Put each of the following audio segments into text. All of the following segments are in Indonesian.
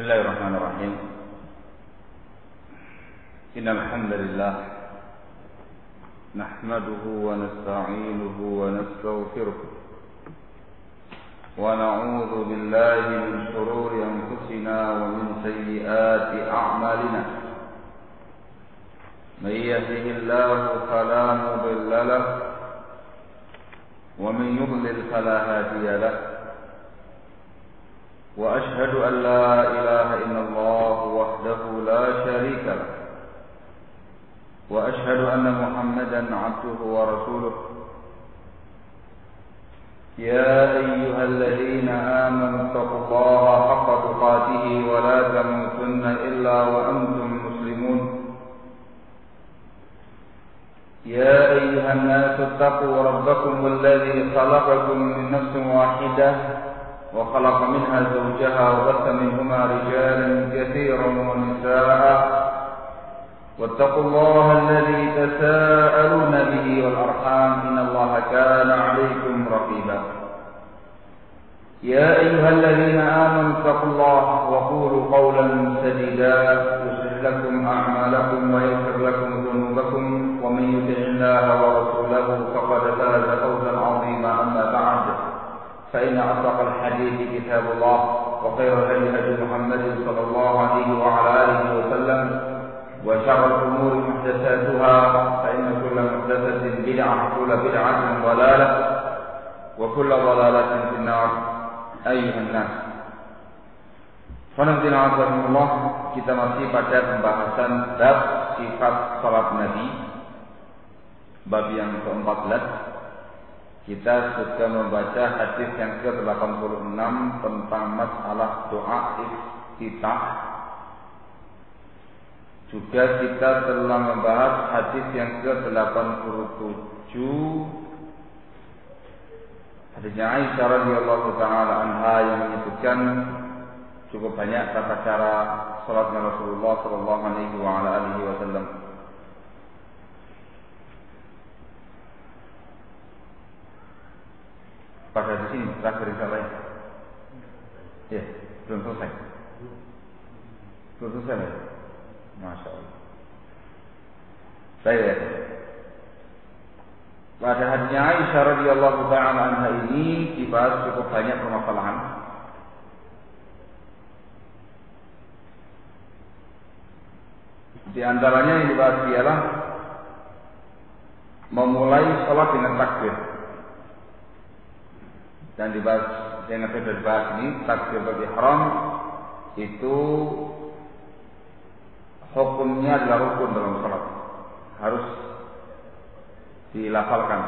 بسم الله الرحمن الرحيم إن الحمد لله نحمده ونستعينه ونستغفره ونعوذ بالله من شرور أنفسنا ومن سيئات أعمالنا من يهده الله فلا مضل له ومن يضلل فلا هادي له وأشهد أن لا إله إلا الله وحده لا شريك له وأشهد أن محمدا عبده ورسوله يا أيها الذين آمنوا اتقوا الله حق تقاته ولا تموتن إلا وأنتم مسلمون يا أيها الناس اتقوا ربكم الذي خلقكم من نفس واحدة وخلق منها زوجها وبث منهما رجالا كثيرا ونساء واتقوا الله الذي تساءلون به والأرحام إن الله كان عليكم رقيبا يا أيها الذين آمنوا اتقوا الله وقولوا قولا سديدا يصلح لكم أعمالكم ويغفر لكم ذنوبكم ومن يطع الله ورسوله فقد فاز فوزا عظيما أما بعد فإن أصدق الحديث كتاب الله وخير الهدي هدي محمد صلى الله عليه وعلى آله وسلم وشر الأمور محدثاتها فإن كل محدثة بدعة وكل بدعة ضلالة وكل ضلالة في النار أيها الناس. Alhamdulillah, kita masih pada pembahasan bab sifat salat Nabi, bab yang ke-14. Kita sudah membaca hadis yang ke-86 tentang masalah doa iftitah. Juga kita telah membahas hadis yang ke-87, hadisnya Aisyah radhiyallahu taala anha yang menyebutkan cukup banyak tata cara salatnya Rasulullah sallallahu alaihi wasallam. Pada di sini terakhir insyaallah. Ya, belum selesai. Belum selesai. Ya? Masya Allah. Baik. Pada hadisnya Aisyah radhiyallahu taala anha ini dibahas cukup banyak permasalahan. Di antaranya yang dibahas ialah memulai salat dengan takbir. Dan dibahas yang sudah dibahas ini takbiratul ihram itu hukumnya adalah rukun dalam salat, harus dilafalkan.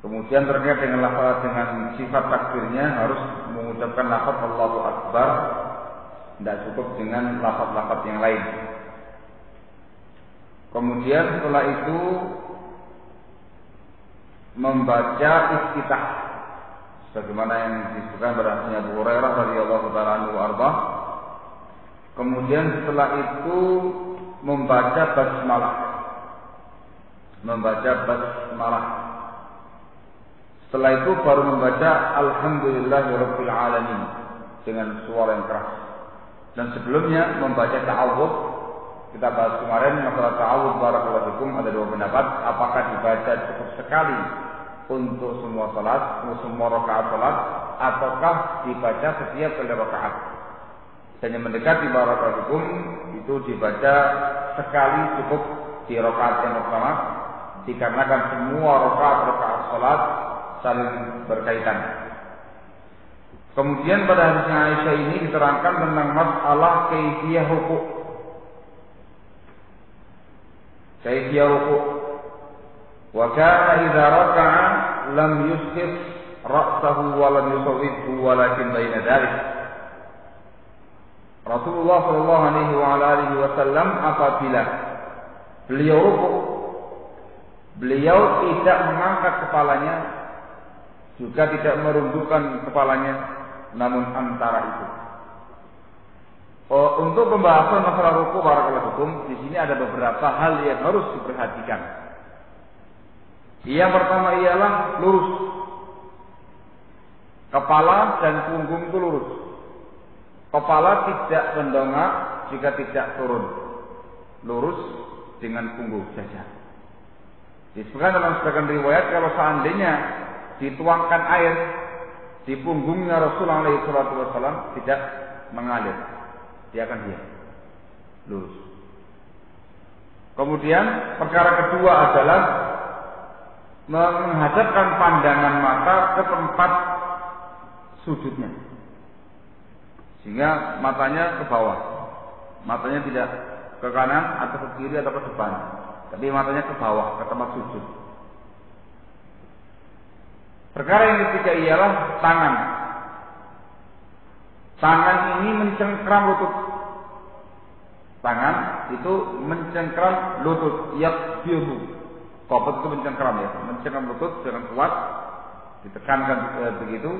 Kemudian terkait dengan lafal dengan sifat takbirnya harus mengucapkan lafaz Allahu Akbar, tidak cukup dengan lafaz-lafaz yang lain. Kemudian setelah itu membaca iftitah sebagaimana yang disebutkan pada hadisnya Abu Hurairah radhiyallahu taala anhu arba. Kemudian setelah itu membaca basmalah. Setelah itu baru membaca alhamdulillahirabbil alamin dengan suara yang keras. Dan sebelumnya membaca ta'awudz. Kita bahas kemarin masalah ta'awudz barakallahu fikum, ada dua pendapat, apakah dibaca cukup sekali untuk semua salat, untuk semua rakaat salat, ataukah dibaca setiap kali rakaat. Dan yang mendekati barakallahu fikum itu dibaca sekali cukup di rakaat yang pertama, dikarenakan semua rakaat salat saling berkaitan. Kemudian pada hadisnya Aisyah ini diterangkan tentang masalah kaifiyah rukuk. Wa kana idza raka'a lam yusqit ra'sahu wa lam yusawwibhu walakin baina dzalik. Rasulullah sallallahu alaihi wasallam apabila beliau rukuk, beliau tidak mengangkat kepalanya, juga tidak merundukkan kepalanya, namun antara itu. Untuk pembahasan masalah rukuk barakallahu fikum, di sini ada beberapa hal yang harus diperhatikan. Yang pertama ialah lurus. Kepala dan punggung itu lurus. Kepala tidak mendongak jika tidak turun, lurus dengan punggung saja. Disebutkan dalam sebagian riwayat kalau seandainya dituangkan air di punggungnya Rasulullah SAW tidak mengalir, dia akan diam, lurus. Kemudian perkara kedua adalah menghadapkan pandangan mata ke tempat sujudnya, sehingga matanya ke bawah, matanya tidak ke kanan atau ke kiri atau ke depan, tapi matanya ke bawah, ke tempat sujud. Perkara yang ketiga ialah tangan. Tangan ini mencengkram lutut. Tangan itu mencengkram lutut. Yakbiru. Kopot itu mencengkram ya, mencengkram lutut dengan kuat, ditekankan begitu.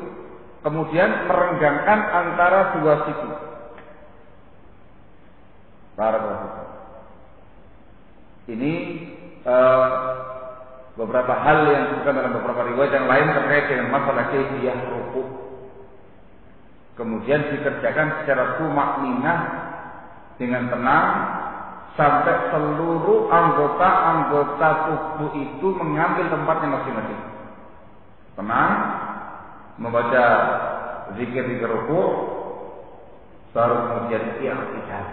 Kemudian merenggangkan antara dua siku. Barakallahu. Ini beberapa hal yang disebutkan dalam beberapa riwayat yang lain terkait dengan masalah kaifiyah rukuk. Kemudian dikerjakan secara tumakninah dengan tenang sampai seluruh anggota-anggota tubuh itu mengambil tempatnya masing-masing. Tenang, membaca zikir-zikir rukuk, baru kemudian i'tidal.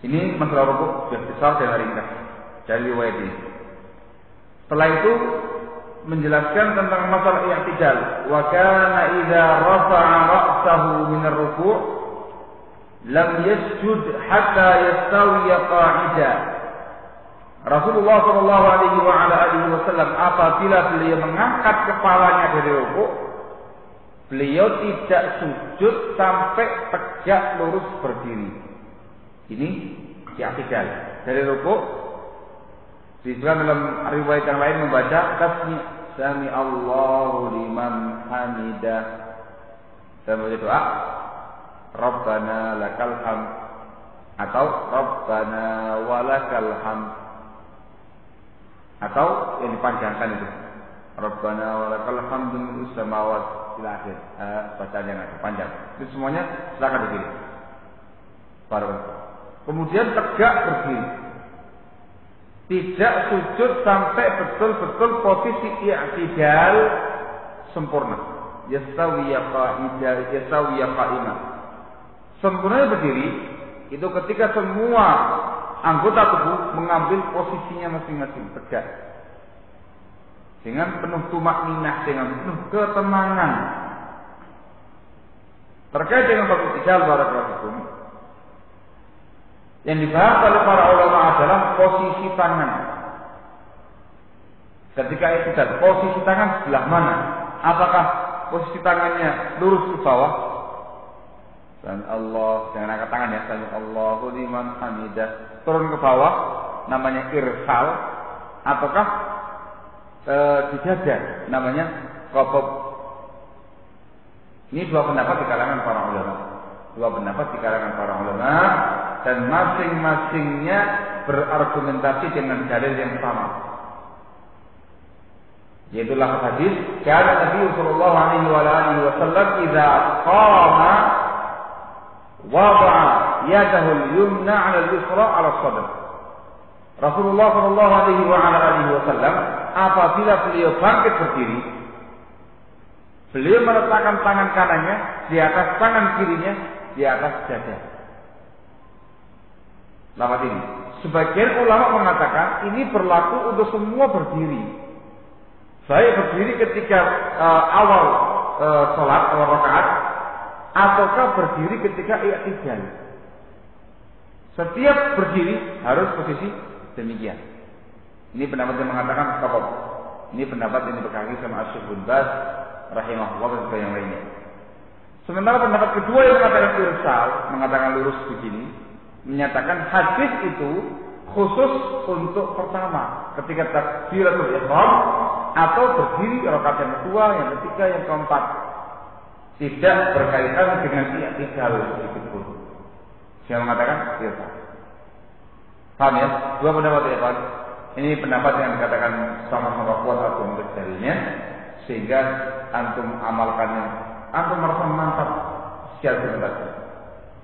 Ini masalah rukuk besar dan ringkas dari riwayat ini. Setelah itu menjelaskan tentang masalah i'tidal. Wa kana idza rafa'a ra'sahu min ar-ruku' lam yasjud hatta yastawiya qa'ida. Rasulullah sallallahu alaihi wasallam apabila beliau mengangkat kepalanya dari rukuk, beliau tidak sujud sampai tegak lurus berdiri. Ini i'tidal. Dari rukuk disebutkan dalam riwayat yang lain membaca tasmi' sami Allahu liman hamidah. Dan membaca doa Rabbana lakal hamd atau Rabbana walakal hamd, atau yang dipanjangkan itu Rabbana walakal hamdu mil'us samawati ila akhir. Bacaan yang agak panjang. Itu semuanya silakan dipilih. Kemudian tegak berdiri. Tidak sujud sampai betul-betul posisi i'tidal sempurna. Yastawiya qa'imah. Sempurna berdiri itu ketika semua anggota tubuh mengambil posisinya masing-masing tegak. Dengan penuh tumakninah, dengan penuh ketenangan. Terkait dengan bab i'tidal barakallahu. Yang dibahas oleh para ulama adalah posisi tangan. Ketika i'tidal, posisi tangan sebelah mana? Apakah posisi tangannya lurus ke bawah? Dan Allah dengan angkat tangan ya, sami Allahu liman hamidah. Turun ke bawah namanya irsal, ataukah di dada namanya qabd. Ini dua pendapat di kalangan para ulama. Dan masing-masingnya berargumentasi dengan dalil yang sama. Yaitu lafaz hadis, kana Nabi sallallahu alaihi wasallam idza qama wada'a yadahu al-yumna 'ala al-yusra 'ala as-sadr. Rasulullah sallallahu alaihi wasallam apabila beliau bangkit berdiri, beliau meletakkan tangan kanannya di atas tangan kirinya di atas dada. Lafaz ini, sebagian ulama mengatakan ini berlaku untuk semua berdiri. Baik berdiri ketika awal sholat awal rakaat, ataukah berdiri ketika i'tidal. Setiap berdiri harus posisi demikian. Ini pendapat yang mengatakan qabd. Ini pendapat yang dipegangi sama Asy-Syaikh bin Baz rahimahullah dan yang lainnya. Sementara pendapat kedua yang mengatakan irsal, mengatakan lurus begini, menyatakan hadis itu khusus untuk pertama ketika takbiratul ihram atau berdiri rakaat yang kedua, yang ketiga, yang keempat, tidak berkaitan dengan i'tidal sedikit pun. Saya mengatakan irsal. Paham ya? Dua pendapat ya Pak. Ini pendapat yang dikatakan sama-sama kuat argumen darinya, sehingga antum amalkannya, antum merasa mantap secara argumentasi.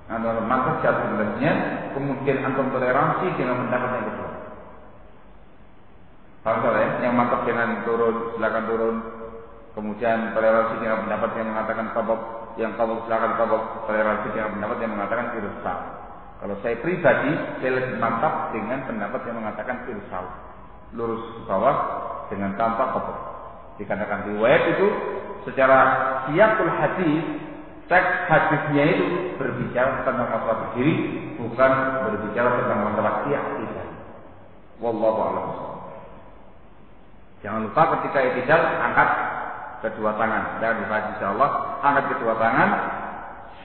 Antum mantap secara argumentasinya, kemudian antum toleransi dengan pendapat yang kedua. Paham ya? Yang mantap dengan turun, silakan turun. Kemudian toleransi dengan pendapat yang mengatakan qabab, yang qabab silakan qabab. Toleransi dengan pendapat yang mengatakan irsal. Kalau saya pribadi, saya lebih mantap dengan pendapat yang mengatakan irsal, lurus ke bawah dengan tanpa qabab. Dikatakan riwayat itu secara siyaqul hadis, teks hadisnya itu berbicara tentang masalah berdiri, bukan berbicara tentang masalah i'tidal. Wallahu a'lam. Jangan lupa ketika i'tidal angkat kedua tangan. Jangan dibahas insyaallah, angkat kedua tangan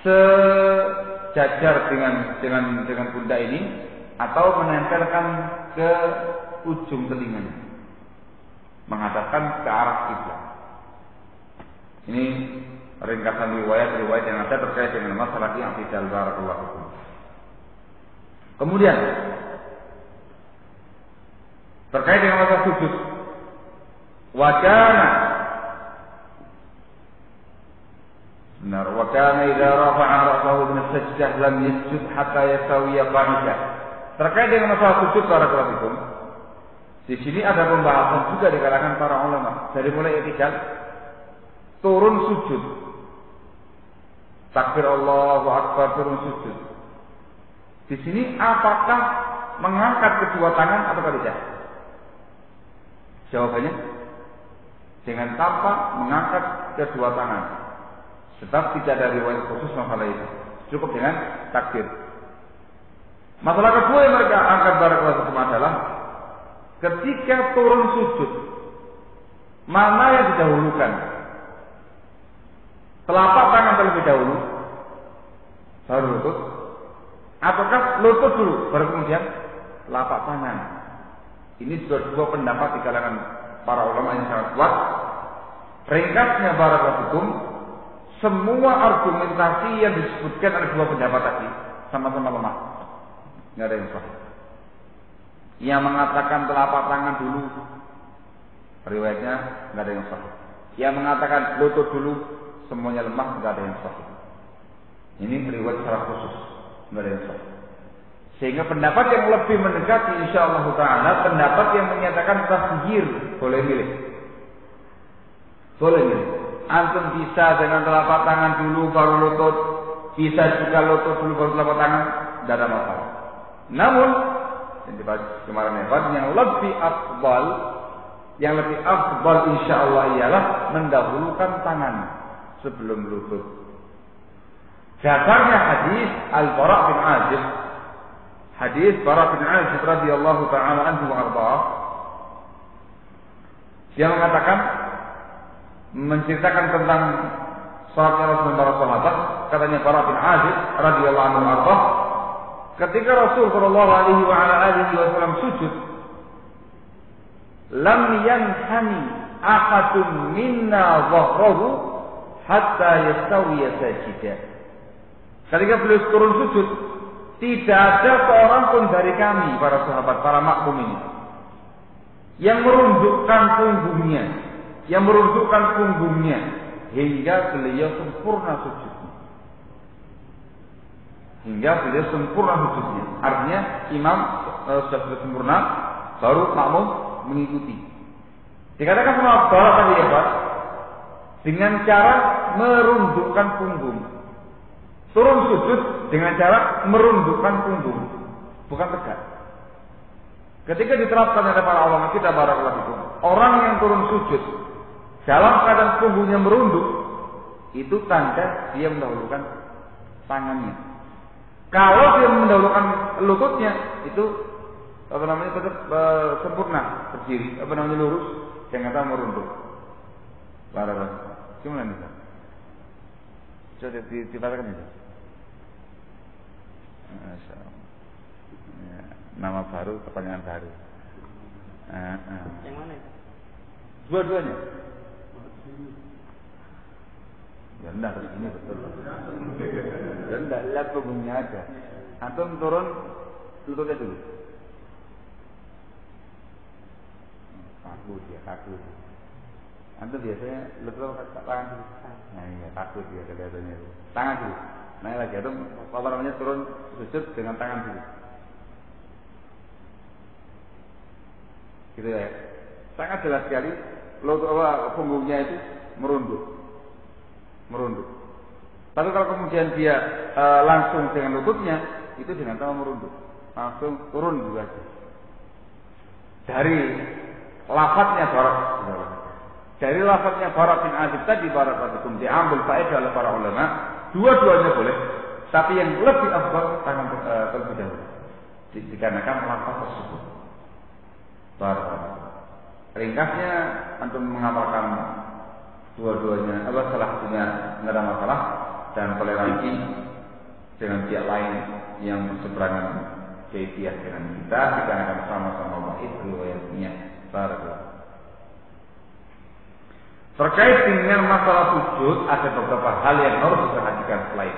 sejajar dengan pundak ini atau menempelkan ke ujung telinganya, menghadapkan ke arah kiblat. Ini ringkasan riwayat-riwayat yang ada terkait dengan masalah i'tidal barakallahu fikum. Kemudian terkait dengan masalah sujud, wa kana idza rafa'a ra'sahu min as-sajdah lam yasjud hatta yastawiya qa'idan. Terkait dengan masalah sujud barakallahu fikum, di sini ada pembahasan juga di kalangan para ulama. Dari mulai i'tidal, turun sujud, takbir Allahu Akbar, turun sujud. Di sini apakah mengangkat kedua tangan atau tidak? Jawabannya dengan tanpa mengangkat kedua tangan. Sebab tidak ada riwayat khusus masalah itu. Cukup dengan takbir. Masalah kedua yang mereka angkat barakallahu fikum adalah ketika turun sujud, mana yang didahulukan? Telapak tangan terlebih dahulu, baru lutut, ataukah lutut dulu, baru kemudian telapak tangan? Ini juga dua pendapat di kalangan para ulama yang sangat kuat. Ringkasnya barakallahu fikum, semua argumentasi yang disebutkan oleh dua pendapat tadi sama-sama lemah, nggak ada yang sahih. Yang mengatakan telapak tangan dulu, riwayatnya nggak ada yang sahih. Yang mengatakan lutut dulu, semuanya lemah, nggak ada yang sahih. Ini riwayat secara khusus, nggak ada yang sahih. Sehingga pendapat yang lebih mendekati insyaallah taala pendapat yang menyatakan tasghir, boleh milih. Boleh milih. Antum bisa dengan telapak tangan dulu baru lutut, bisa juga lutut dulu baru telapak tangan, tidak ada masalah. Namun yang dibahas kemarin yang lebih afdal insyaallah ialah mendahulukan tangan sebelum lutut. Dasarnya hadis Al-Bara bin Azib, hadis Bara bin Azib radhiyallahu taala anhu wa ardhah, yang mengatakan, menceritakan tentang salatnya Rasulullah para sahabat. Katanya Bara bin Azib radhiyallahu anhu wa ardhah, ketika Rasul sallallahu alaihi wasallam sujud, lam yanhani ahadun minna dhahrahu hatta yastawiya sajidah. Ketika beliau turun sujud, tidak ada seorang pun dari kami para sahabat, para makmum ini, yang merundukkan punggungnya, hingga beliau sempurna sujudnya. Artinya imam sudah sempurna, baru makmum mengikuti. Dikatakan sama Bara tadi ya Pak, dengan cara merundukkan punggung. Turun sujud dengan cara merundukkan punggung, bukan tegak. Ketika diterapkan oleh para ulama kita barakallahu fikum, orang yang turun sujud dalam keadaan punggungnya merunduk, itu tanda dia mendahulukan tangannya. Kalau dia mendahulukan lututnya, itu tetap sempurna berdiri, lurus, jangan sampai merunduk. Barakallahu. Gimana nih? Coba dikatakan itu. Masya Allah. Ya, nama baru, pertanyaan baru. Yang mana itu? Dua-duanya. Ya enggak, ini betul. Ya enggak, lihat punggungnya aja. Antum turun lututnya dulu. Kaku. Antum biasanya lepas tangan dulu. Nah iya takut ya kelihatannya. Tangan dulu. Naik lagi atau apa namanya turun sujud dengan tangan dulu. Gitu ya. Sangat jelas sekali. Punggungnya itu merunduk. Tapi kalau kemudian dia langsung dengan lututnya, itu dengan sama merunduk. Langsung turun juga. Dari lafadznya Barak bin Azib tadi Barakatukum diambil faedah oleh para ulama, dua-duanya boleh, tapi yang lebih afdal tangan terlebih dahulu. Dikarenakan lafaz tersebut. Barakatukum. Ringkasnya antum mengamalkan dua-duanya, salah satunya tidak ada masalah dan toleransi dengan pihak lain yang berseberangan kaifiah dengan kita dikarenakan sama-sama baik riwayatnya. Barakallahu. Terkait dengan masalah sujud ada beberapa hal yang harus diperhatikan selain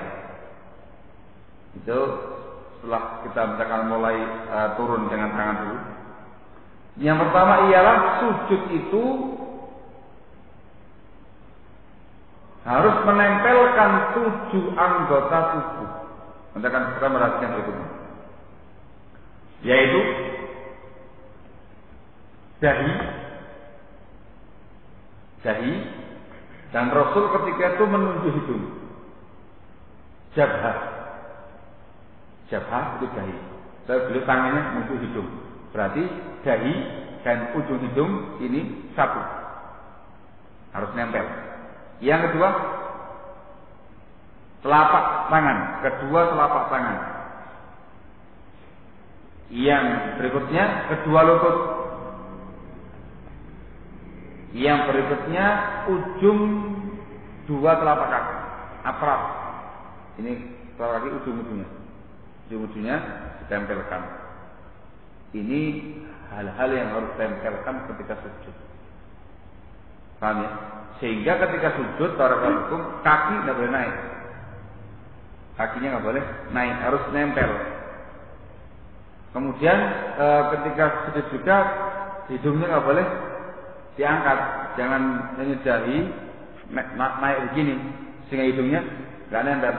itu. Setelah kita misalkan mulai turun dengan tangan dulu. Yang pertama ialah sujud itu harus menempelkan 7 anggota tubuh. Misalkan kita perhatikan berikutnya, yaitu dahi, dan Rasul ketika itu menunjuk hidung. Jabhah itu dahi. Beliau tangannya menuju hidung. Berarti dahi dan ujung hidung ini satu, harus nempel. Yang kedua, telapak tangan. Yang berikutnya kedua lutut. Yang berikutnya ujung 2 telapak kaki, atraf. Ini telapak kaki ujung-ujungnya ditempelkan. Ini hal-hal yang harus ditempelkan ketika sujud. Paham ya? Sehingga ketika sujud barakallahu kaki tidak boleh naik. Kakinya nggak boleh naik, harus nempel. Kemudian ketika sujud juga hidungnya nggak boleh diangkat, jangan dahi naik begini sehingga hidungnya nggak nempel,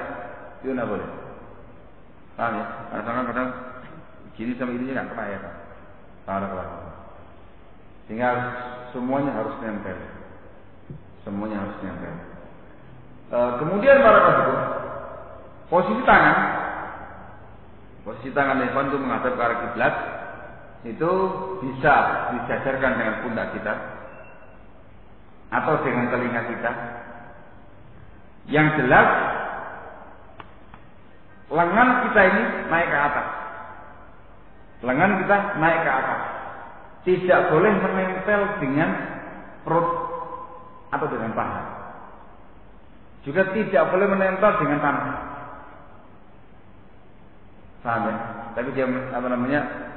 itu nggak boleh. Paham ya? Kadang-kadang gini sama hidungnya nggak kena ya kan? Sehingga semuanya harus nempel. Kemudian barakallahu posisi tangan depan itu menghadap ke arah kiblat, itu bisa dijajarkan dengan pundak kita atau dengan telinga kita. Yang jelas lengan kita ini naik ke atas. Tidak boleh menempel dengan perut atau dengan paha. Juga tidak boleh menempel dengan tanah. Paham ya? Tapi dia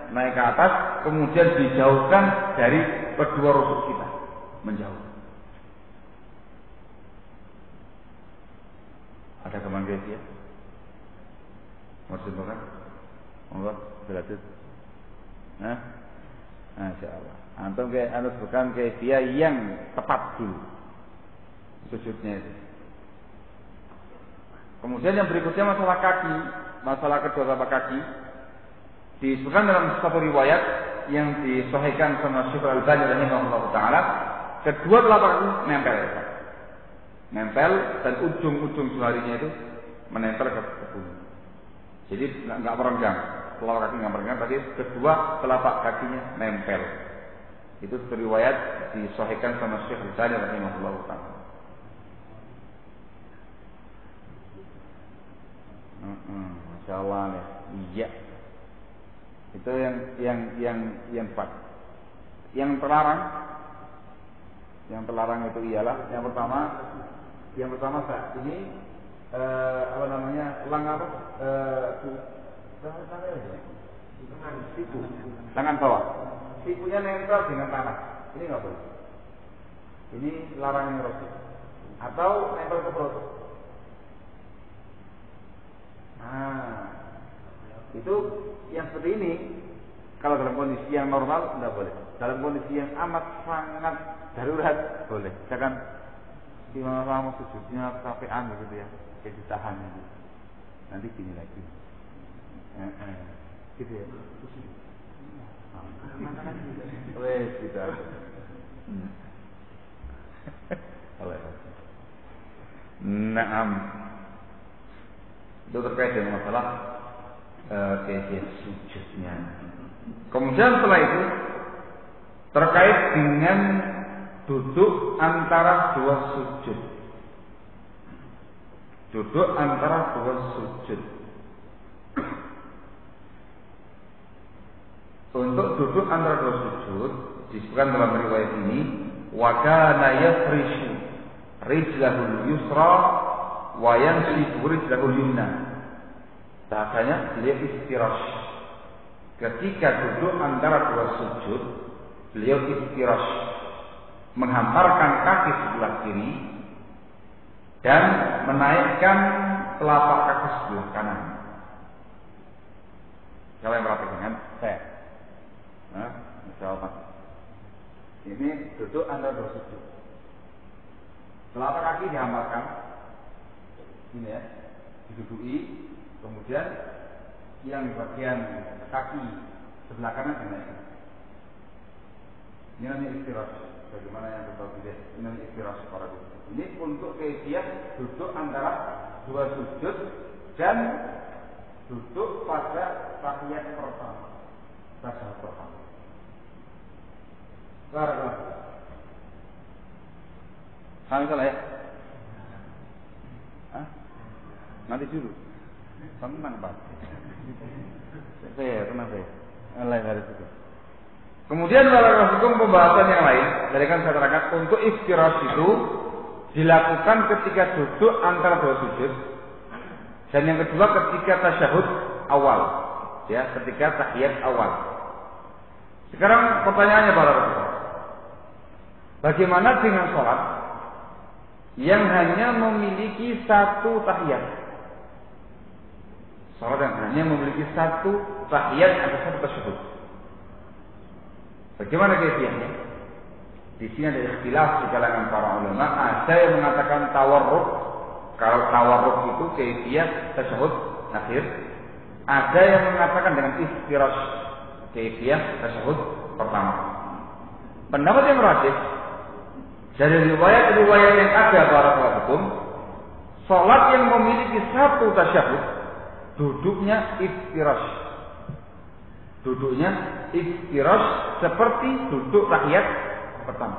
naik ke atas, kemudian dijauhkan dari kedua rusuk kita, menjauh. Ada kemana ya? Maksud bukan? Allah berarti. Masya Allah. Antum harus bukan dia yang tepat dulu sujudnya itu. Kemudian yang berikutnya masalah kaki, masalah kedua telapak kaki. Disebutkan dalam satu riwayat yang disahihkan sama Syekh Al-Albani rahimahullah taala, kedua telapak kaki nempel dan ujung-ujung jarinya itu menempel ke bumi. Jadi nggak merenggang, telapak kaki nggak merenggang, tapi kedua telapak kakinya nempel. Itu riwayat disahihkan sama Syekh Al-Albani rahimahullah taala. Masya Allah nih. Iya. Itu yang pas. Yang terlarang itu ialah yang pertama Pak, ini tangan bawah. Sipunya nempel dengan tanah. Ini nggak boleh. Ini larangan Rasul. Atau nempel ke perut. Itu yang seperti ini kalau dalam kondisi yang normal tidak boleh. Dalam kondisi yang amat sangat darurat boleh. Misalkan imam mau sujudnya kecapean begitu ya, kayak ditahan gitu. Nanti gini lagi. Gitu ya. Wes gitu. Naam. Itu terkait dengan masalah kaifiat sujudnya. Kemudian setelah itu terkait dengan duduk antara dua sujud. Duduk antara dua sujud. Untuk duduk antara dua sujud disebutkan dalam riwayat ini, wa kana yafrishu rijlahul yusra wa yansibu rijlahul yumna. Bahasanya beliau istirash. Ketika duduk antara dua sujud, beliau istirash, menghamparkan kaki sebelah kiri dan menaikkan telapak kaki sebelah kanan. Siapa yang perhatikan kan? Saya. Jawab. Ini duduk antara dua sujud. Telapak kaki dihamparkan, ini ya, diduduki, kemudian yang bagian kaki sebelah kanan dinaikkan. Ini namanya istirahat. Bagaimana yang berbagi dia? Ini namanya istirahat para guru. Ini untuk kaifiat duduk antara dua sujud dan duduk pada tahiyat pertama, tasyahud pertama. Barakallahu. Kami salah ya? Nanti dulu. Tenang Pak. Saya tenang saya. Allah dari situ. Kemudian barakallahu pembahasan yang lain. Dari kan saya terangkan untuk istirahat itu dilakukan ketika duduk antara dua sujud. Dan yang kedua ketika tasyahud awal. Ya, ketika tahiyat awal. Sekarang pertanyaannya barakallahu. Bagaimana dengan sholat yang hanya memiliki satu tahiyat? Sholat yang hanya memiliki satu tahiyat atau satu tasyahud. Bagaimana kaifiahnya? Di sini ada ikhtilaf di kalangan para ulama. Ada yang mengatakan tawarruk. Kalau tawarruk itu kaifiah tasyahud akhir. Ada yang mengatakan dengan istirahat, kaifiah tasyahud pertama. Pendapat yang rajih dari riwayat-riwayat yang ada barakallahu fikum, salat yang memiliki satu tasyahud duduknya istirahat. Duduknya istirahat seperti duduk tahiyat pertama.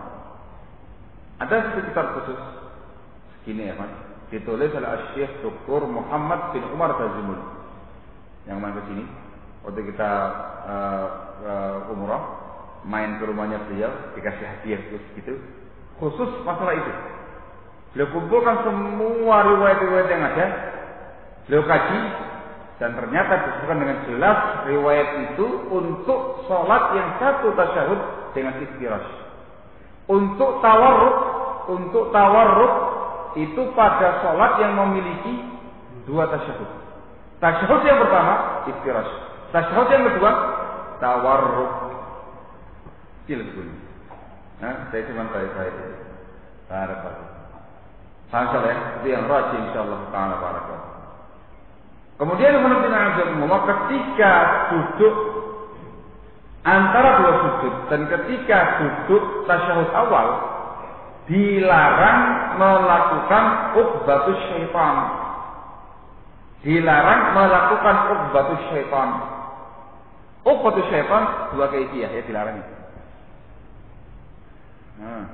Ada sekitar khusus segini ya Mas. Ditulis oleh Syekh Dr. Muhammad bin Umar Bazimul. Yang main ke sini waktu kita umrah, main ke rumahnya beliau, dikasih hadiah gitu. Khusus masalah itu. Beliau kumpulkan semua riwayat-riwayat yang ada, beliau kaji, dan ternyata disebutkan dengan jelas riwayat itu untuk sholat yang satu tasyahud dengan istirahat. Untuk tawarruk itu pada sholat yang memiliki dua tasyahud. Tasyahud yang pertama istirahat. Tasyahud yang kedua tawarruk. Silahkan. Nah, saya cuma saya. Barakallahu. Sampai ya, itu yang rajin insyaallah taala barakallahu. Kemudian ketika duduk antara dua sujud dan ketika duduk tasyahud awal dilarang melakukan uqbatus syaitan. Dilarang melakukan uqbatus syaitan. Uqbatus syaitan dua kaifiah ya dilarang itu. Nah,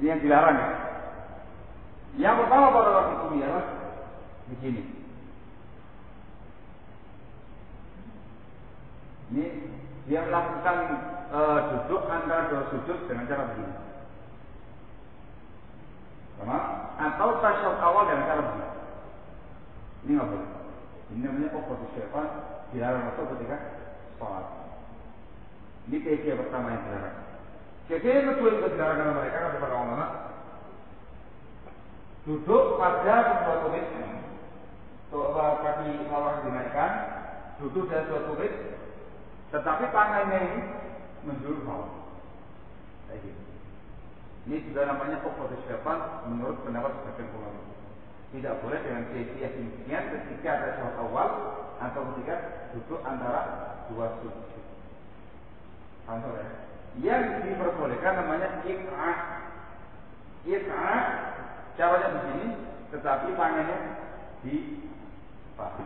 ini yang dilarang ya. Yang pertama pada waktu itu ialah begini. Ini dia melakukan duduk antara dua sujud dengan cara begini. Sama? Atau tasyahud awal dengan cara begini. Ini nggak boleh. Ini namanya uqbatus syaitan, dilarang masuk ketika sholat. Ini kaifiah pertama yang dilarang. Kaifiah kedua yang dilarang oleh mereka kata para ulama, duduk pada dua tumit, kaki bawah dinaikkan, duduk pada dua tumit, tetapi tangannya ini menjulur bawah. Kayak gitu. Ini juga namanya uqdhatus syaitan menurut pendapat sebagian ulama. Tidak boleh dengan kaifiah demikian ketika tasyahud awal atau ketika duduk antara dua sujud. Contoh ya. Yang diperbolehkan namanya iq'a. Iq'a caranya begini, tetapi tangannya di paha.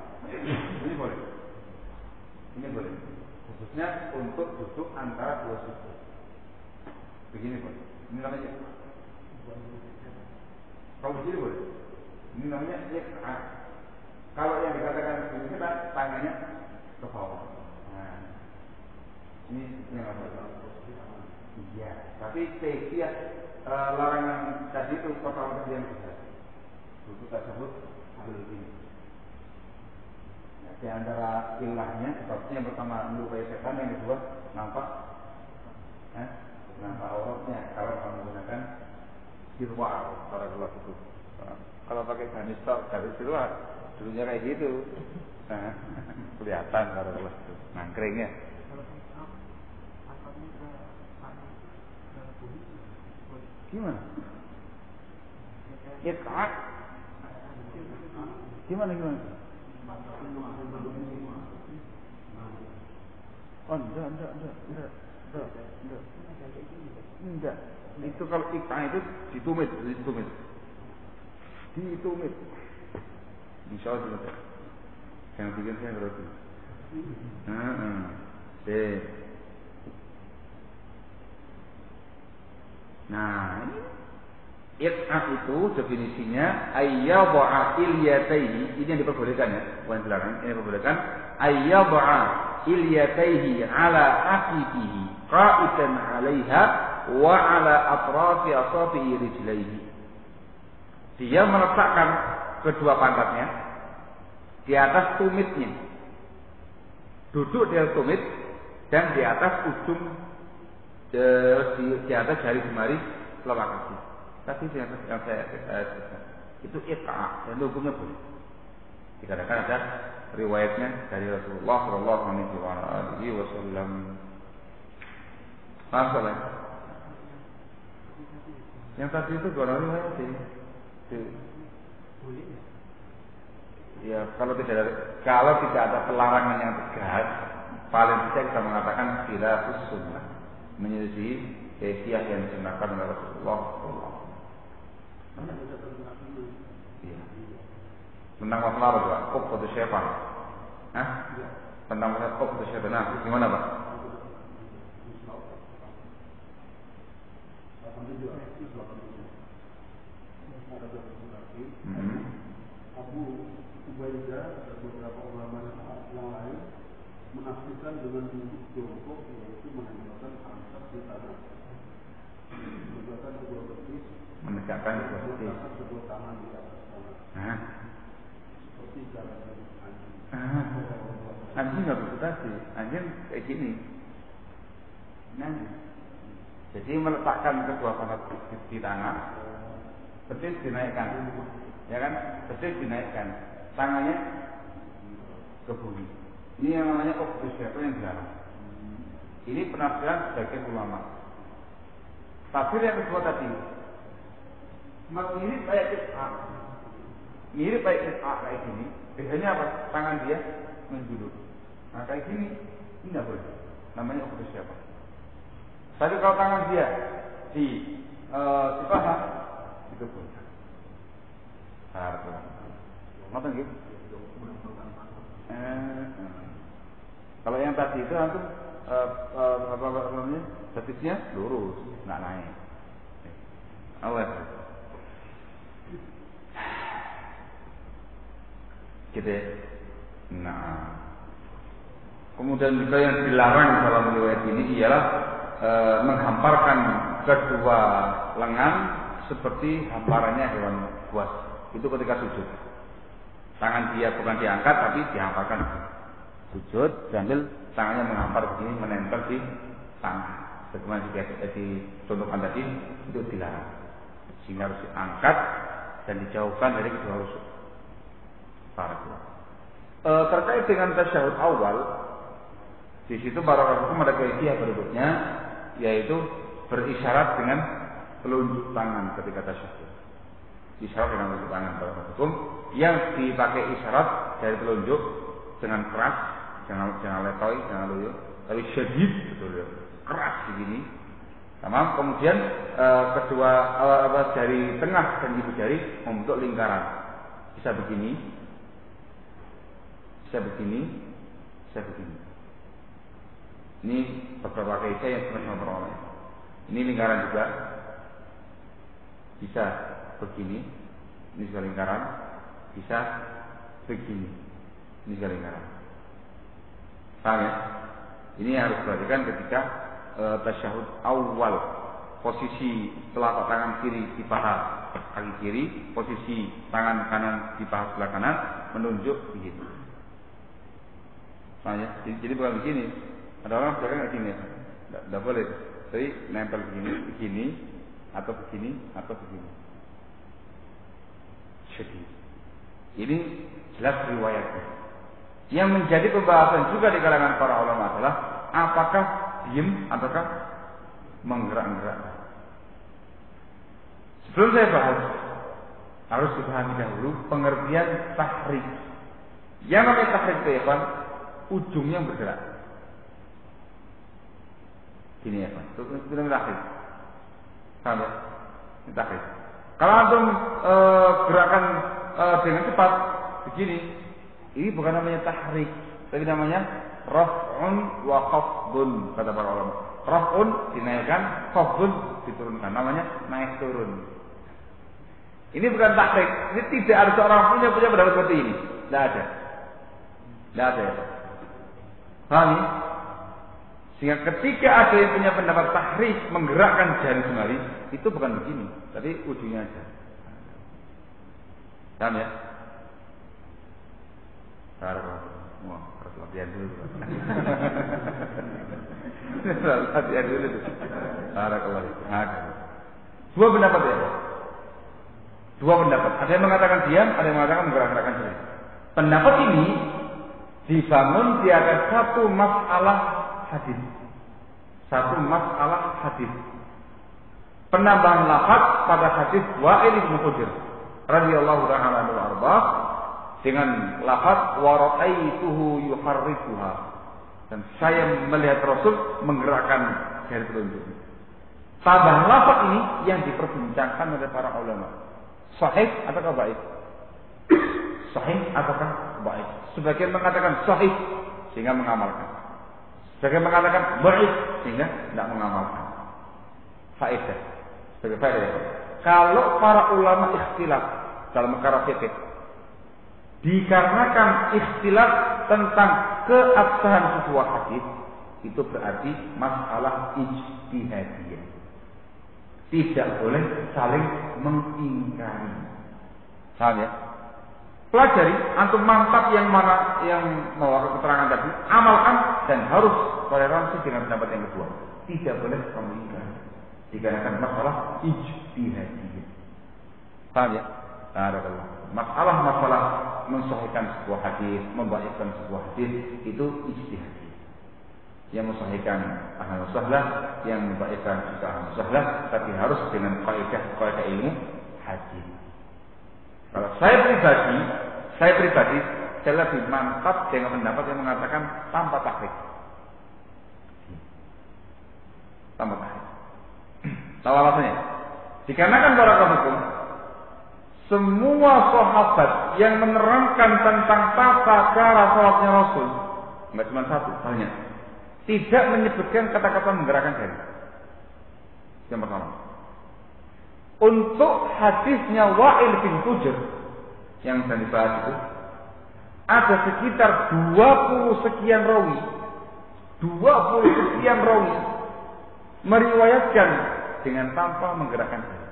Ini boleh. Ini boleh. Khususnya untuk duduk antara dua sujud. Begini boleh. Ini namanya. Kalau begini boleh. Ini namanya iq'a. Kalau yang dikatakan begini kita tangannya ke bawah. Nah, ini yang apa? Iya. Tapi kaifiah larangan tadi itu pertama yang bisa. Duduk tersebut ambil begini. Di antara ilahnya, sebabnya yang pertama melukai setan, yang kedua nampak auratnya kalau kamu menggunakan dirwal para kelas itu. Kalau pakai gamis tok, garis dirwal dulunya kayak gitu. Kelihatan para kelas itu, nangkringnya. Gimana? Iq'a. Gimana? Oh, enggak. Itu kalau iq'a itu ditumit. Insya Allah tidak. Yang bikin saya berarti. Nah, ini iq'a itu definisinya ayyadha'a ilyatayhi, ini yang diperbolehkan ya, bukan dilarang, ini diperbolehkan ayyadha'a ilyatayhi ala aqibihi qa'idan 'alaiha wa 'ala atrafi asabi'i rijlaihi. Dia meletakkan kedua pantatnya di atas tumitnya. Duduk di atas tumit dan di atas ujung di atas jari jemari telapak kaki. Tapi yang saya sebutkan itu iq'a, dan hukumnya boleh. Dikatakan ada riwayatnya dari Rasulullah Shallallahu Alaihi Wasallam. Masalah yang tadi itu gak riwayat sih. Ya kalau tidak ada pelarangan yang tegas, paling bisa kita mengatakan khilafus sunnah, menyelisih kaifiah yang disunahkan oleh Rasulullah SAW. Iya. Tentang masalah apa Pak? Uqdhatus syaitan. Tentang masalah uqdhatus syaitan. Nah, gimana Pak? Abu Ubaidah dan beberapa ulama yang lain menafsirkan dengan duduk jongkok, yaitu menegakkan angkat di tanah, menegakkan kedua betis, Menegakkan kedua tangan di atas tanah, seperti cara anjing. Anjing nggak begitu tadi, anjing kayak gini. Nah, jadi meletakkan kedua pantat di tangan, betis dinaikkan, ya kan? Betis dinaikkan, tangannya ke bumi. Ini yang namanya uqdhatus syaitan yang dilarang. Ini penafsiran sebagian ulama. Tafsir yang kedua tadi, mirip kayak iq'a, kayak gini. Biasanya apa? Tangan dia menjulur. Nah kayak gini, ini nggak boleh. Namanya uqdhatus syaitan. Tapi kalau tangan dia di paha, itu boleh. Ngerti gitu? Kalau yang tadi itu antum apa namanya? Betisnya lurus, nggak naik. Awas. Gitu ya. Nah, kemudian juga yang dilarang dalam riwayat ini ialah menghamparkan kedua lengan seperti hamparannya hewan buas. Itu ketika sujud. Tangan dia bukan diangkat tapi dihamparkan. Sujud sambil tangannya menghampar begini, menempel di tangan. Sebagaimana dicontohkan tadi, itu dilarang. Sehingga harus diangkat dan dijauhkan dari kedua rusuk. Terkait dengan tasyahud awal, di situ para hukum ada kaifiah berikutnya, yaitu berisyarat dengan telunjuk tangan ketika tasyahud. Isyarat dengan telunjuk tangan dalam hukum yang dipakai isyarat dari telunjuk dengan keras, jangan letoy, jangan loyo, tapi syadid betul ya, keras begini. Tamam. Kemudian kedua jari tengah dan ibu jari membentuk lingkaran. Bisa begini, bisa begini, bisa begini. Ini beberapa kaidah yang pernah memperoleh. Ini lingkaran juga. Bisa begini, ini juga lingkaran. Bisa begini, ini juga lingkaran. Paham ya? Ini harus diperhatikan ketika tasyahud awal. Posisi telapak tangan kiri di paha kaki kiri, posisi tangan kanan di paha sebelah kanan menunjuk begitu. Paham ya? Jadi bukan begini. Ada orang sekarang nggak gini ya, nggak boleh. Jadi nempel begini, atau begini, atau begini. Sedih. Ini jelas riwayatnya. Yang menjadi pembahasan juga di kalangan para ulama adalah apakah diem ataukah menggerak-gerak. Sebelum saya bahas, harus dipahami dahulu pengertian tahrik. Yang namanya tahrik itu ya, ujungnya bergerak. Gini ya Pak, itu namanya tahrik. Paham ya? Ini tahrik. Kalau antum gerakan dengan cepat begini, ini bukan namanya tahrik, tapi namanya raf'un wa khafdun, kata para ulama. Raf'un dinaikkan, khafdun diturunkan. Namanya naik turun. Ini bukan tahrik. Ini tidak ada seorang punya pendapat seperti ini. Tidak ada. Tidak ada ya Pak. Paham ya? Sehingga ketika ada yang punya pendapat tahrik menggerakkan jari jemari, itu bukan begini, tapi ujungnya aja. Paham ya? Wah, harus latihan dulu. Latihan dulu. Barakallahu. Dua pendapat ya. Dua pendapat. Ada yang mengatakan diam, ada yang mengatakan menggerak-gerakkan jari. Pendapat ini dibangun di atas satu masalah hadis. Satu masalah hadis. Penambahan lafaz pada hadis Wa'il bin Hujr radhiyallahu ta'ala anhu arba dengan lafaz wa ra'aituhu yuharrikuha, dan saya melihat Rasul menggerakkan jari telunjuk. Tambahan lafaz ini yang diperbincangkan oleh para ulama. Sahih ataukah baik? Sahih ataukah baik? Sebagian mengatakan sahih sehingga mengamalkan. Sebagian mengatakan baik sehingga tidak mengamalkan. Faedah. Sebagai faedah. Kalau para ulama ikhtilaf dalam perkara fikih, dikarenakan ikhtilaf tentang keabsahan sebuah hadis, itu berarti masalah ijtihadiyah. Tidak boleh saling mengingkari. Paham ya? Pelajari, antum mantap yang mana yang membawa keterangan tadi, amalkan dan harus toleransi dengan pendapat yang kedua. Tidak boleh mengingkari. Dikarenakan masalah ijtihadiyah. Paham ya? Masalah mensahihkan sebuah hadis, membaikkan sebuah hadis itu ijtihadiyah. Yang mensahihkan ahlan sahlah, yang membaikkan juga ahlan sahlah, tapi harus dengan kaidah ilmu hadis. Kalau saya pribadi saya lebih mantap dengan pendapat yang mengatakan tanpa tahrik. Tanpa tahrik. Tahu alasannya? Dikarenakan barakallahu fikum, semua sahabat yang menerangkan tentang tata cara salatnya Rasul, enggak cuma satu, banyak, tidak menyebutkan kata-kata menggerakkan jari. Yang pertama. Untuk hadisnya Wa'il bin Hujr yang sedang dibahas itu, ada sekitar 20 sekian rawi meriwayatkan dengan tanpa menggerakkan jari.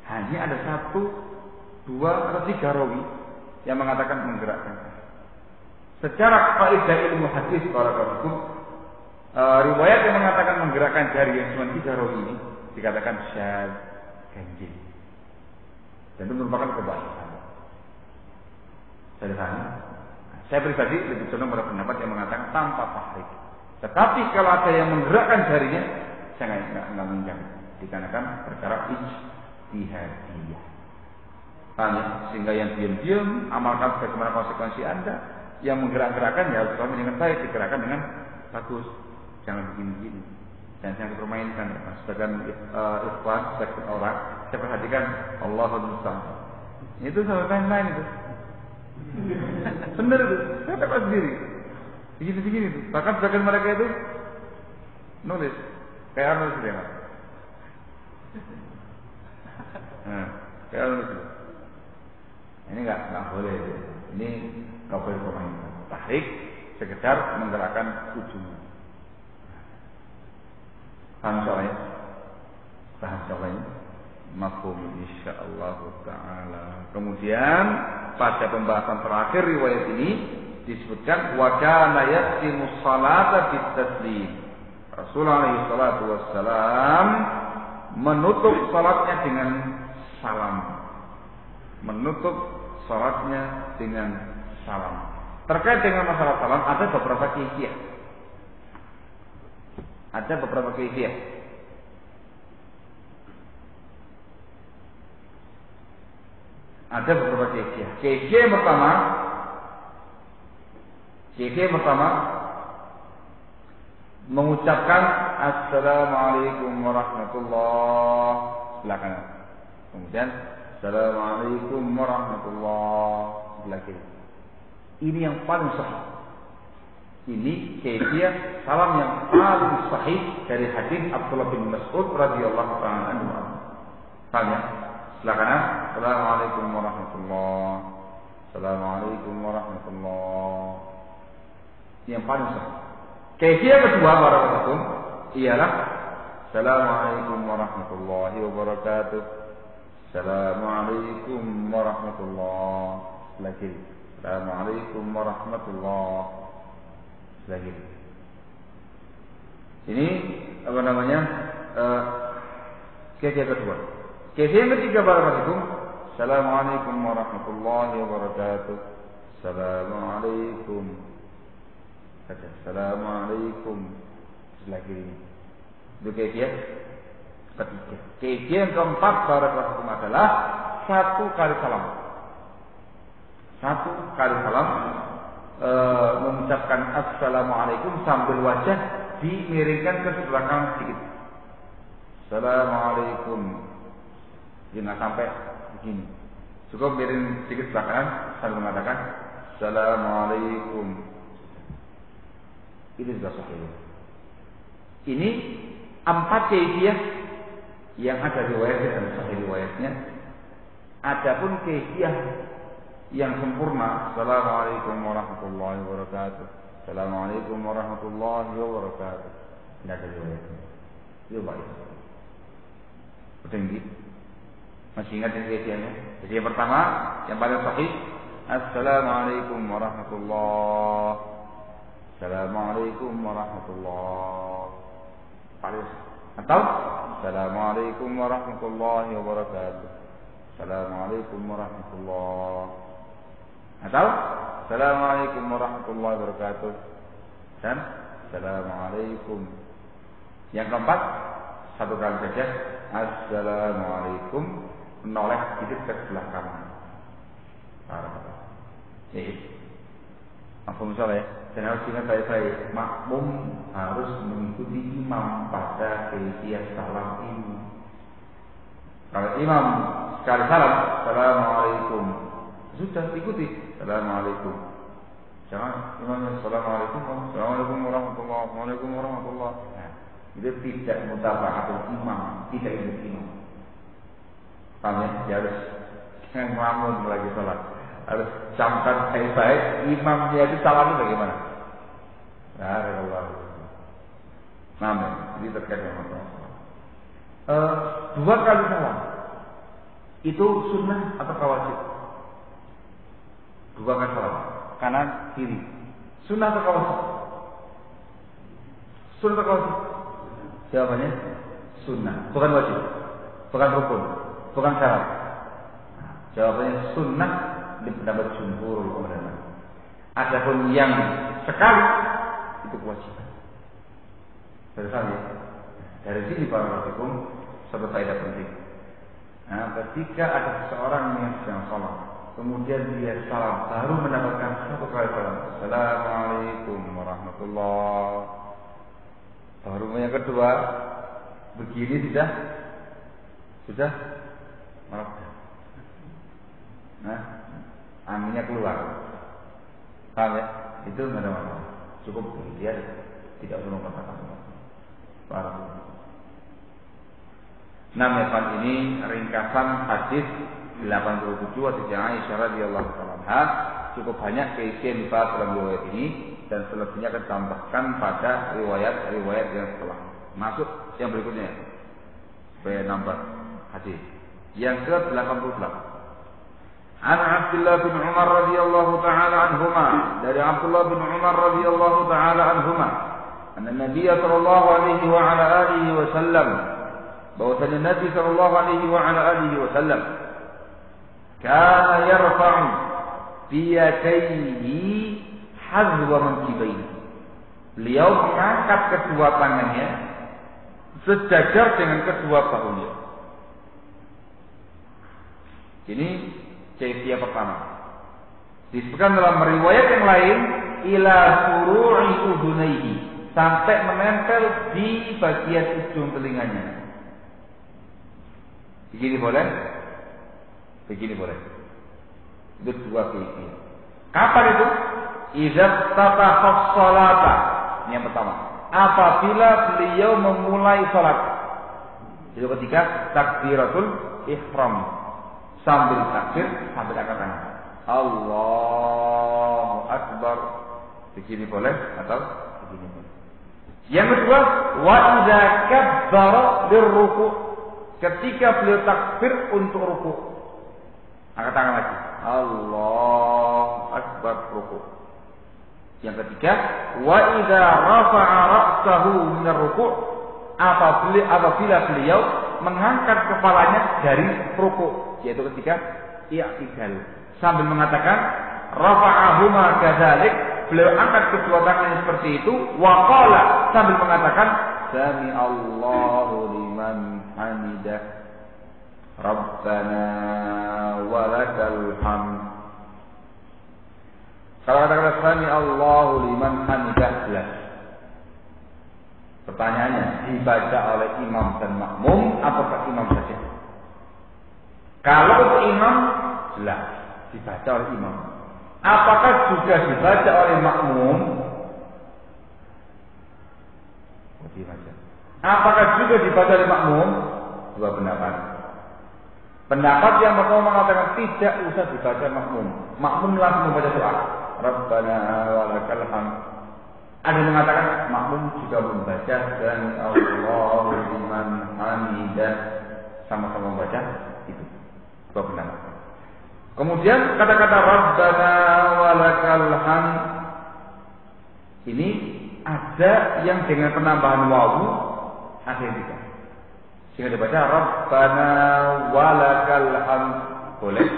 Hanya ada 1, 2 atau 3 rawi yang mengatakan menggerakkan jari. Secara kaidah ilmu hadis barakallahu, riwayat yang mengatakan menggerakkan jari yang cuma 3 rawi ini dikatakan syadz, ganjil, dan itu merupakan kebaikan. Saya pribadi lebih condong pada pendapat yang mengatakan tanpa tahrik. Tetapi kalau ada yang menggerakkan jarinya, saya nggak menjamin. dikarenakan perkara ijtihadiyah. Paham ya? Sehingga yang diam-diam amalkan bagaimana konsekuensi Anda, yang menggerak-gerakkan ya harus kami dengan baik, digerakkan dengan bagus. Jangan begini-begini. Jangan dipermainkan. Nah, sebagian ikhwan, sebagian orang saya perhatikan Allahul Musta'an. Itu sampai main-main itu. Benar itu. Saya dapat sendiri. Begini-begini itu. Bahkan sebagian mereka itu nulis kayak nulis dia. Nah, kayak nulis. Ini nggak boleh. Ini nggak boleh permainan. Tahrik sekedar menggerakkan ujungnya. Paham soalnya? Paham soalnya? Mafhum insyaallah taala. Kemudian pada pembahasan terakhir riwayat ini disebutkan wa kana yaqtimu shalata bitaslim. Rasulullah alaihi salatu wassalam menutup salatnya dengan salam. Menutup salatnya dengan salam. Terkait dengan masalah salam ada beberapa kaifiyah. Ada beberapa kaifiyah. Ada beberapa kaifiyah. Kaifiyah yang pertama mengucapkan assalamualaikum warahmatullahi wabarakatuh. Kemudian assalamualaikum warahmatullahi wabarakatuh. Ini yang paling sahih. Ini kaifiyah salam yang paling sahih dari hadis Abdullah bin Mas'ud radhiyallahu ta'ala anhu. Paham ya? Silakan. Assalamualaikum warahmatullahi wabarakatuh. Assalamualaikum warahmatullahi wabarakatuh. Yang paling sahih. Kaifiyah kedua barakallahu ialah Assalamualaikum warahmatullahi wabarakatuh. Assalamualaikum warahmatullahi wabarakatuh. Assalamualaikum warahmatullahi wabarakatuh. Ini apa namanya? Kaifiyah kedua. Kaifiyah ketiga barakallahu. Assalamualaikum warahmatullahi wabarakatuh. Assalamualaikum. Assalamualaikum. Lagi. Itu kaifiyah ketiga. Kaifiyah yang keempat barakallahu adalah satu kali salam. Satu kali salam mengucapkan assalamualaikum sambil wajah dimiringkan ke sebelah kanan sedikit. Assalamualaikum. Jangan sampai begini. Cukup miring sedikit sebelah kanan sambil mengatakan assalamualaikum. Ini sudah sahih. Ini 4 kaifiyah yang ada riwayatnya dan sahih riwayatnya. Adapun kaifiyah yang sempurna, assalamualaikum warahmatullahi wabarakatuh. Assalamualaikum warahmatullahi wabarakatuh. Tidak ada riwayatnya. Itu baik. Tinggi. Masih ingat ini kaifiyahnya? Jadi yang pertama, yang paling sahih, assalamualaikum warahmatullahi. Assalamualaikum warahmatullahi wabarakatuh. Atau assalamualaikum warahmatullahi wabarakatuh. Assalamualaikum warahmatullahi wabarakatuh. Atau assalamualaikum warahmatullahi wabarakatuh. Dan assalamualaikum. Yang keempat, satu kali saja assalamualaikum menoleh sedikit ke sebelah kanan. Maafum salah ya. Dan harus ingat baik-baik, makmum harus mengikuti imam pada kaifiyah salam ini. Kalau imam sekali salam, assalamualaikum, sudah ikuti, assalamualaikum. Jangan imamnya assalamualaikum, assalamualaikum warahmatullahi. Nah, itu tidak mutaba'atul imam, tidak ikut imam. Paham ya? Dia harus ngelamun lagi salat. Harus camkan baik-baik imamnya itu salamnya bagaimana? Nah, jadi terkait dengan masalah. 2 kali salam itu sunnah atau wajib? 2 kali salam, kanan kiri. Sunnah atau wajib? Sunnah atau wajib? Jawabannya sunnah, bukan wajib, bukan rukun, bukan syarat. Jawabannya sunnah di pendapat jumhur ulama. Adapun yang sekali itu kewajiban. Dari sini para rasulullah satu faedah penting. Nah, ketika ada seseorang yang sedang sholat, kemudian dia salam, baru mendapatkan satu kali salam, Assalamualaikum warahmatullahi. Baru yang kedua, begini sudah mereda. Nah, anginnya keluar. Paham ya? Itu nggak ada masalah. Cukup dia tidak perlu mengatakan apa. Namanya ini ringkasan hadis 87 hadis Aisyah radhiyallahu anha. Cukup banyak keisian dibahas dalam riwayat ini dan selebihnya akan ditambahkan pada riwayat-riwayat yang setelah. Masuk yang berikutnya supaya nambah hadis. Yang ke-88. An Abdullah bin Umar radhiyallahu taala anhuma, dari Abdullah bin Umar radhiyallahu taala anhuma, anna Nabi sallallahu alaihi wa ala alihi wasallam, bahwasanya Nabi sallallahu alaihi wa ala alihi wasallam kana yarfa'u biyadayhi hazwa mankibaihi. Beliau mengangkat kedua tangannya sejajar dengan kedua bahunya. Ini kaifiyah pertama. Disebutkan dalam riwayat yang lain ila suru'i udunaihi, sampai menempel di bagian ujung telinganya. Begini boleh? Begini boleh. Itu dua kaifiyah. Kapan itu? Idza tataha sholata. Ini yang pertama. Apabila beliau memulai salat. Itu ketika takbiratul ihram. Sambil takbir, sambil angkat tangan. Allahu Akbar. Begini boleh atau begini boleh. Yang kedua, wa idza kabbara lirruku'. Ketika beliau takbir untuk ruku', angkat tangan lagi. Allahu Akbar, ruku'. Yang ketiga, wa idza rafa'a ra'sahu min ar-ruku'. Apabila beliau mengangkat kepalanya dari ruku', yaitu ketika i'tidal, sambil mengatakan rafa'ahuma kadzalik, beliau angkat kedua tangannya seperti itu, wa qala, sambil mengatakan sami Allahu liman hamidah, Rabbana walakal hamd. Kalau kata-kata sami Allahu liman hamidah jelas. Pertanyaannya, dibaca oleh imam dan makmum ataukah imam saja? Kalau untuk imam, jelas dibaca oleh imam. Apakah juga dibaca oleh makmum? Apakah juga dibaca oleh makmum? Dua pendapat. Pendapat yang pertama mengatakan tidak usah dibaca makmum. Makmum langsung membaca doa. Rabbana walakal hamd. Ada yang mengatakan makmum juga membaca dan Allahu liman hamidah, sama-sama membaca itu. Dua pendapat. Kemudian kata-kata Rabbana walakal hamd ini ada yang dengan penambahan wawu, ada yang tidak. Sehingga dibaca Rabbana walakal hamd boleh.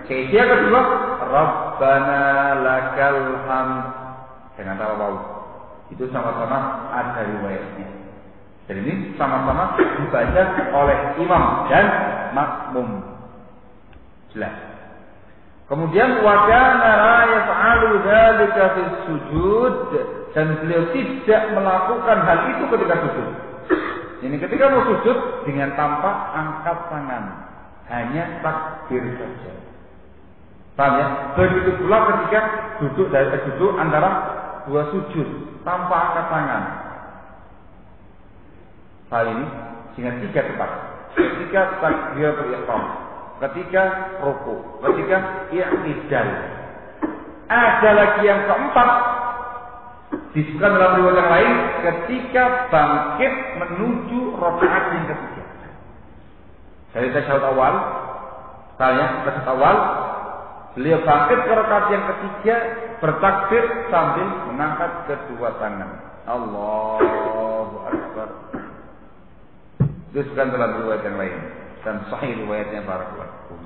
Kaifiyah kedua Rabbana lakal hamd dengan tambah wawu. Itu sama-sama ada riwayatnya. Jadi ini sama-sama dibaca oleh imam dan makmum. Jelas. Kemudian wa kana la yaf'alu dzalika fi sujud, dan beliau tidak melakukan hal itu ketika sujud. Ini ketika mau sujud dengan tanpa angkat tangan, hanya takbir saja. Paham ya? Begitu pula ketika duduk antara dua sujud tanpa angkat tangan. Hal ini sehingga tiga tempat. Ketika takbiratul ihram, ketika ruku, ketika i'tidal. Ada lagi yang keempat, disebutkan dalam riwayat yang lain, ketika bangkit menuju rakaat yang ketiga. Dari tasyahud awal, beliau bangkit ke rakaat yang ketiga, bertakbir sambil mengangkat kedua tangan. Allahu Akbar. Itu disebutkan dalam riwayat yang lain dan sahih riwayatnya barakallahu.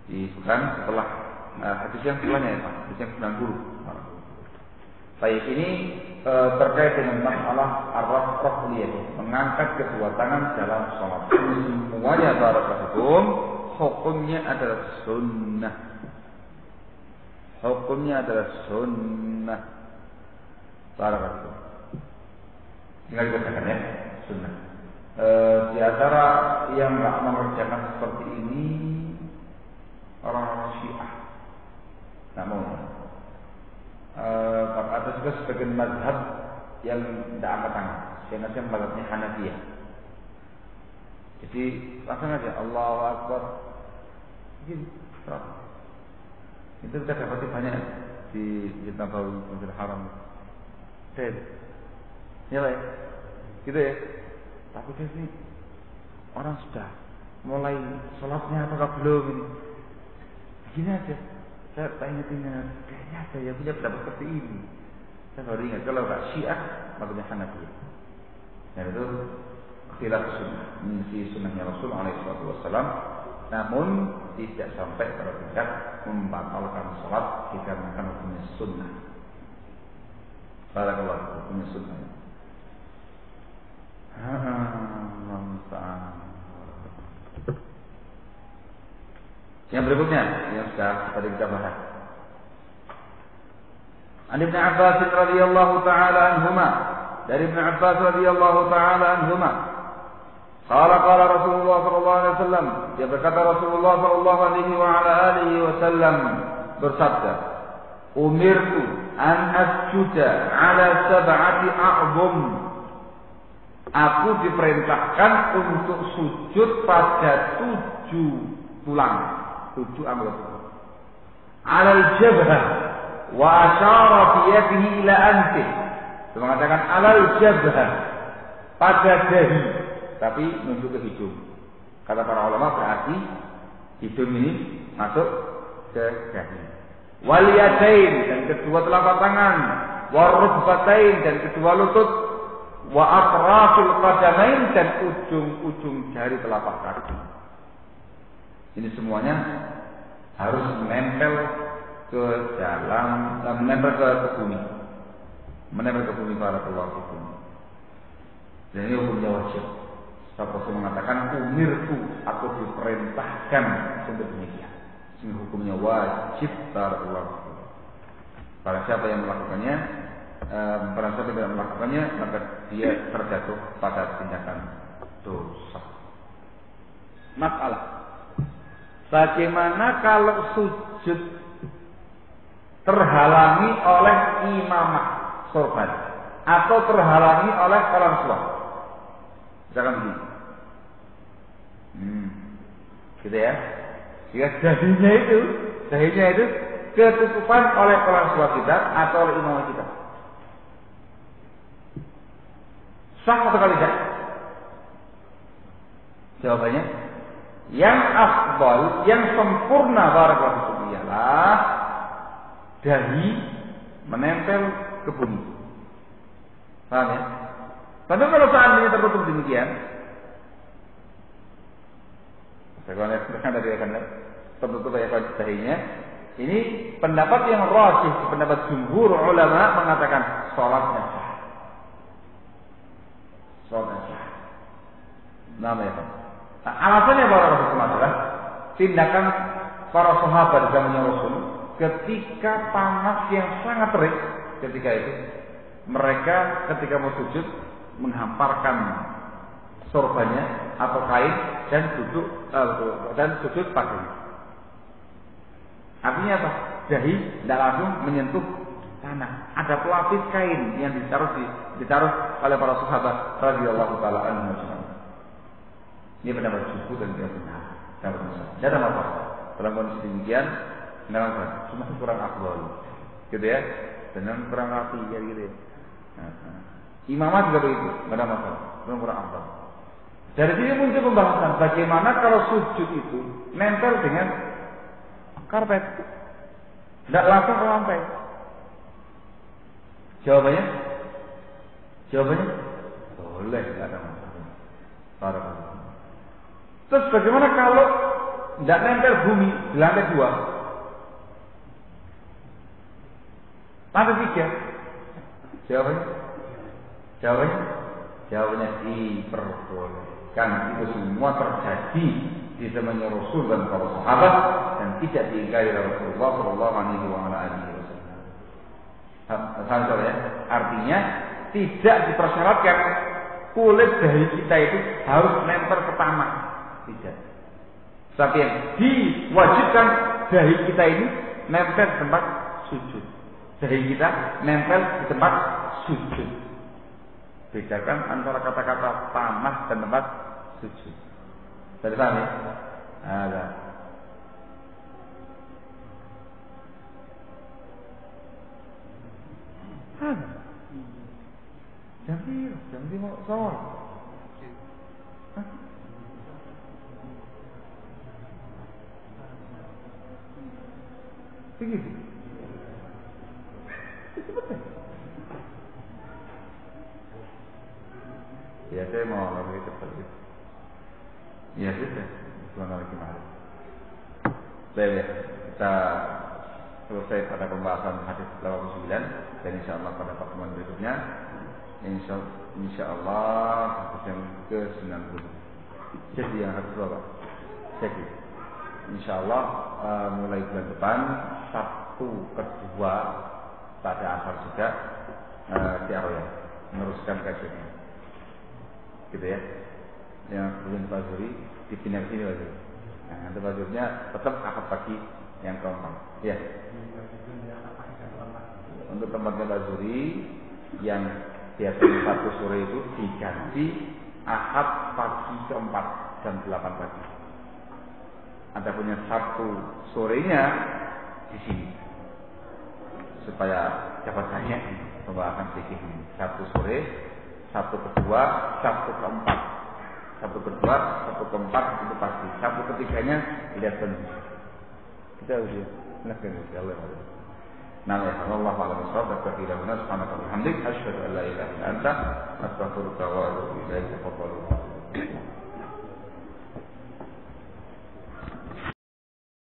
Disebutkan setelah hadis yang setelahnya ya Pak, hadis yang 90. Baik, ini terkait dengan masalah ar-raf'ul yadain, mengangkat kedua tangan dalam salat. Semuanya barakallahu hukumnya adalah sunnah. Hukumnya adalah sunnah. Barakallahu. Tinggal dikatakan ya, sunnah. Di antara yang tidak mengerjakan seperti ini orang-orang Syiah. Namun ada juga sebagian mazhab yang tidak angkat tangan. Saya nasihat mazhabnya Hanafiyah. Jadi langsung aja Allahu Akbar. Begini. Itu kita dapati banyak di Nabawi, Masjidil Haram. Ya Pak, gitu ya. Takutnya sih orang sudah mulai sholatnya apakah belum ini. Begini aja. Saya ingat kayaknya ada yang punya pendapat seperti ini. Saya baru ingat kalau nggak Syiah, makanya Hanafiyah. Dan itu khilaf sunnah, menyisi sunnahnya Rasul SAW. Namun tidak sampai pada tingkat membatalkan sholat dikarenakan hukumnya sunnah. Barakallahu hukumnya sunnah. Yang berikutnya yang sudah tadi kita bahas. An Ibnu Abbas radhiyallahu taala anhuma, dari Ibnu Abbas radhiyallahu taala anhuma, qala Rasulullah sallallahu alaihi wasallam, dia berkata Rasulullah sallallahu alaihi wa ala alihi wasallam bersabda, umirtu an asjuda ala sab'ati a'dhum. Aku diperintahkan untuk sujud pada 7 tulang, 7 anggota tubuh. Alal jabhah wa asyara bi yadihi ila anfi. Dia mengatakan alal jabhah, pada dahi, tapi menunjuk ke hidung. Kata para ulama berarti hidung ini masuk ke dahi. Wal yadain, dan kedua telapak tangan, war rukbatain, dan kedua lutut, wa atrafil qadamain, dan ujung-ujung jari telapak kaki. Ini semuanya harus menempel ke dalam, menempel ke bumi. Menempel ke bumi barakallahu fikum. Dan ini hukumnya wajib. Sebab Rasul mengatakan umirtu, aku diperintahkan untuk demikian. Ini hukumnya wajib barakallahu fikum. Para siapa yang melakukannya, barang siapa tidak melakukannya, maka dia terjatuh pada tindakan dosa. Masalah, bagaimana kalau sujud terhalangi oleh imamah sorban atau terhalangi oleh orang tua? Misalkan begini, gitu ya. Jika dahinya itu ketutupan oleh orang tua kita atau oleh imamah kita, sah atau tidak? Jawabannya, yang afdal, yang sempurna barakallahu ialah dahi menempel ke bumi. Paham ya? Tapi kalau seandainya tertutup demikian, saya tadi akan tertutup ya dahinya. Ini pendapat yang rajih, pendapat jumhur ulama mengatakan sholatnya sah. Sholatnya sah. Namanya. Nah, alasannya para Rasulullah adalah tindakan para sahabat di zamannya Rasul ketika panas yang sangat terik, ketika itu mereka ketika mau sujud menghamparkan sorbannya atau kain dan sujud pakai. Artinya apa? Dahi tidak langsung menyentuh tanah. Ada pelapis kain yang ditaruh oleh para sahabat radhiyallahu taala anhum. Ini pendapat jumhur dan tidak benar. Tidak ada masalah. Dalam kondisi demikian, tidak masalah. Cuma kurang afdal, gitu ya. Dengan kurang rapi, ya gitu ya. Imamah juga begitu, tidak ada masalah. Kurang afdal. Dari sini muncul pembahasan bagaimana kalau sujud itu nempel dengan karpet, tidak langsung ke lantai. Jawabannya boleh, tidak ada masalah. Barakallahu. Terus bagaimana kalau tidak nempel bumi di lantai 2, lantai 3? Jawabannya diperbolehkan. Itu semua terjadi di zamannya Rasul dan para sahabat dan tidak diingkari oleh Rasulullah Shallallahu Alaihi Wasallam. Salah ya. Artinya tidak dipersyaratkan kulit dahi kita itu harus nempel ke tanah, tidak. Tapi yang diwajibkan dahi kita ini nempel di tempat sujud. Dahi kita nempel di tempat sujud. Bedakan antara kata-kata tanah dan tempat sujud. Sudah paham ya? Ada. Ada. Jam 5 sore. Begitu. Itu betul. Ya saya mau lagi cepat. Ya sudah. Selamat kemarin. Baik, kita selesai pada pembahasan hadis 89 dan insyaallah pada pertemuan berikutnya insyaallah hadis yang ke-90. Jadi yang hadis berapa? Jadi insyaallah mulai bulan depan Sabtu kedua pada asar juga di Arroya meneruskan kajiannya. Gitu ya. Yang belum Pak Zuri dipindah ke sini Pak Zuri. Nah, nanti Pak Zurinya tetap Ahad pagi yang keempat. Ya. Untuk tempatnya Pak Zuri yang biasanya Sabtu sore itu diganti Ahad pagi keempat jam 8 pagi. Anda punya Sabtu sorenya di sini supaya dapat tanya pembahasan fikih ini. Sabtu sore, Sabtu kedua, Sabtu keempat. Sabtu kedua, Sabtu keempat itu pasti. Sabtu ketiganya tidak tentu. Kita usia. Nah, Allah. Nah, ya Allah a'lam bishawab. Subhanaka wa bihamdika asyhadu an la ilaha illa anta astaghfiruka wa atubu ilaik.